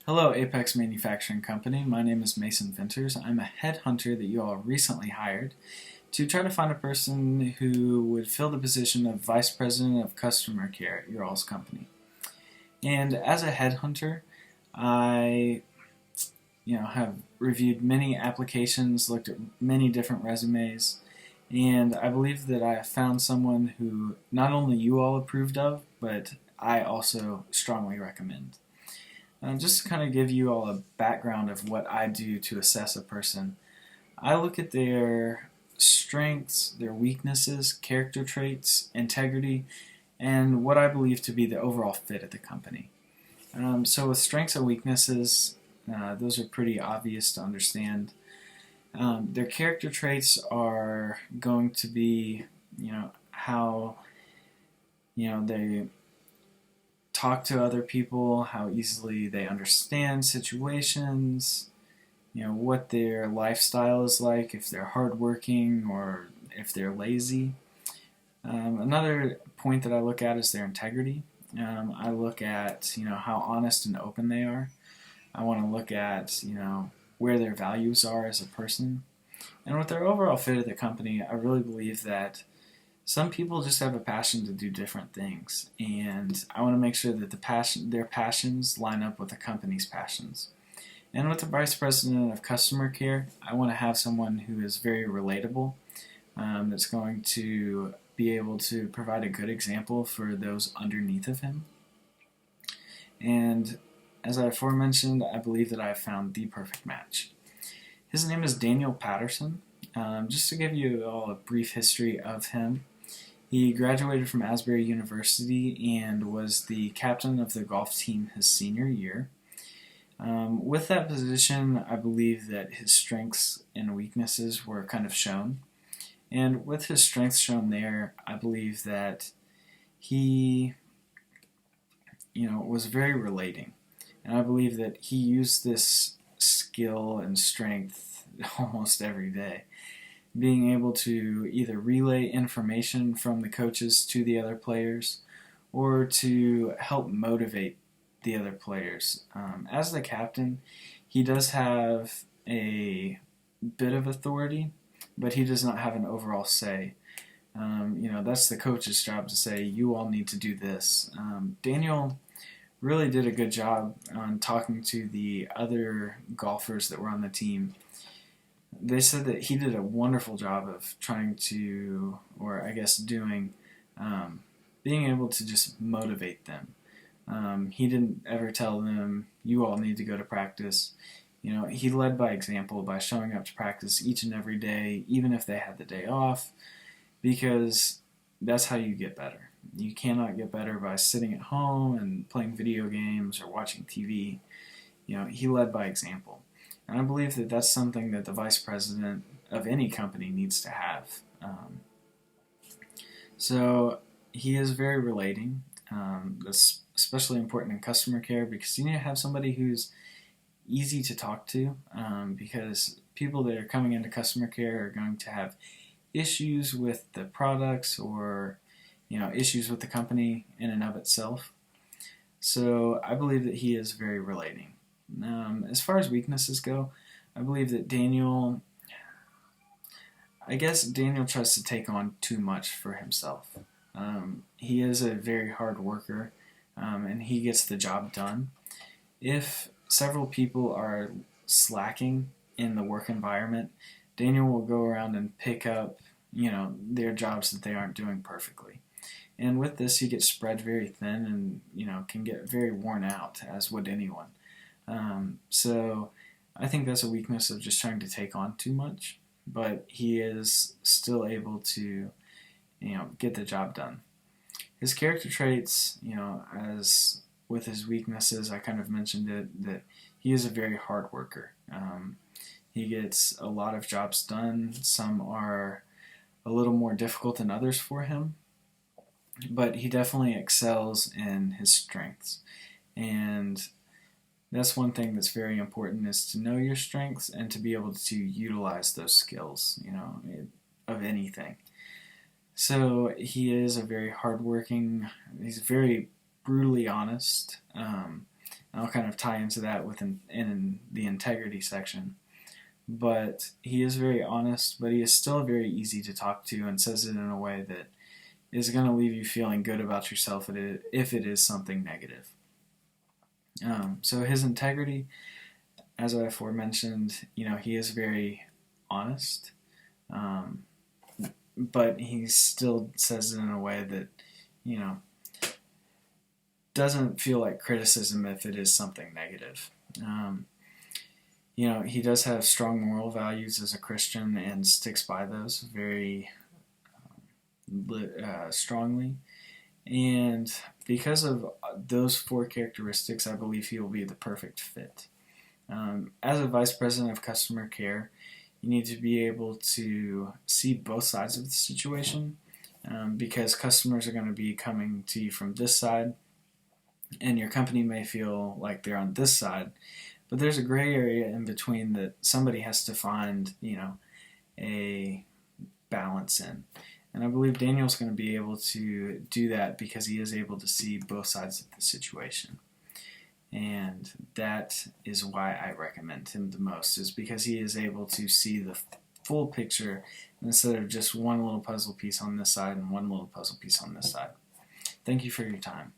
Hello, Apex Manufacturing Company. My name is Mason Venters. I'm a headhunter that you all recently hired to try to find a person who would fill the position of Vice President of Customer Care at your all's company. And as a headhunter, I have reviewed many applications, looked at many different resumes, and I believe that I have found someone who not only you all approved of, but I also strongly recommend. Just to kind of give you all a background of what I do to assess a person, I look at their strengths, their weaknesses, character traits, integrity, and what I believe to be the overall fit of the company. So with strengths and weaknesses, those are pretty obvious to understand. Their character traits are going to be, how, they talk to other people, how easily they understand situations, what their lifestyle is like, if they're hardworking or if they're lazy. Another point that I look at is their integrity. I look at, how honest and open they are. I want to look at, where their values are as a person. And with their overall fit of the company, I really believe that some people just have a passion to do different things, and I want to make sure that their passions line up with the company's passions. And with the Vice President of Customer Care, I want to have someone who is very relatable, that's going to be able to provide a good example for those underneath of him. And as I aforementioned, I believe that I have found the perfect match. His name is Daniel Patterson. Just to give you all a brief history of him, he graduated from Asbury University and was the captain of the golf team his senior year. With that position, I believe that his strengths and weaknesses were kind of shown. And with his strengths shown there, I believe that he, was very relating. And I believe that he used this skill and strength almost every day, being able to either relay information from the coaches to the other players or to help motivate the other players. As the captain, he does have a bit of authority, but he does not have an overall say. That's the coach's job to say, you all need to do this. Daniel really did a good job on talking to the other golfers that were on the team. They said that he did a wonderful job of trying to, or I guess doing, being able to just motivate them. He didn't ever tell them, you all need to go to practice. He led by example by showing up to practice each and every day, even if they had the day off, because that's how you get better. You cannot get better by sitting at home and playing video games or watching TV. He led by example. And I believe that that's something that the vice president of any company needs to have. So he is very relating. That's especially important in customer care because you need to have somebody who's easy to talk to, because people that are coming into customer care are going to have issues with the products or issues with the company in and of itself. So I believe that he is very relating. As far as weaknesses go, I believe that Daniel tries to take on too much for himself. He is a very hard worker, and he gets the job done. If several people are slacking in the work environment, Daniel will go around and pick up, their jobs that they aren't doing perfectly. And with this, he gets spread very thin and, can get very worn out, as would anyone. So I think that's a weakness of just trying to take on too much, but he is still able to, get the job done. His character traits, as with his weaknesses, I kind of mentioned it, that he is a very hard worker. He gets a lot of jobs done. Some are a little more difficult than others for him, but he definitely excels in his strengths. And that's one thing that's very important, is to know your strengths and to be able to utilize those skills, of anything. So he is a very hardworking, he's very brutally honest. I'll kind of tie into that in the integrity section. But he is very honest, but he is still very easy to talk to and says it in a way that is going to leave you feeling good about yourself if it is something negative. So his integrity, as I aforementioned, he is very honest, but he still says it in a way that, doesn't feel like criticism if it is something negative. He does have strong moral values as a Christian and sticks by those very strongly. And because of those 4 characteristics, I believe he will be the perfect fit. As a vice president of customer care, you need to be able to see both sides of the situation, because customers are going to be coming to you from this side, and your company may feel like they're on this side, but there's a gray area in between that somebody has to find, a balance in. And I believe Daniel's going to be able to do that because he is able to see both sides of the situation. And that is why I recommend him the most, is because he is able to see the full picture instead of just one little puzzle piece on this side and one little puzzle piece on this side. Thank you for your time.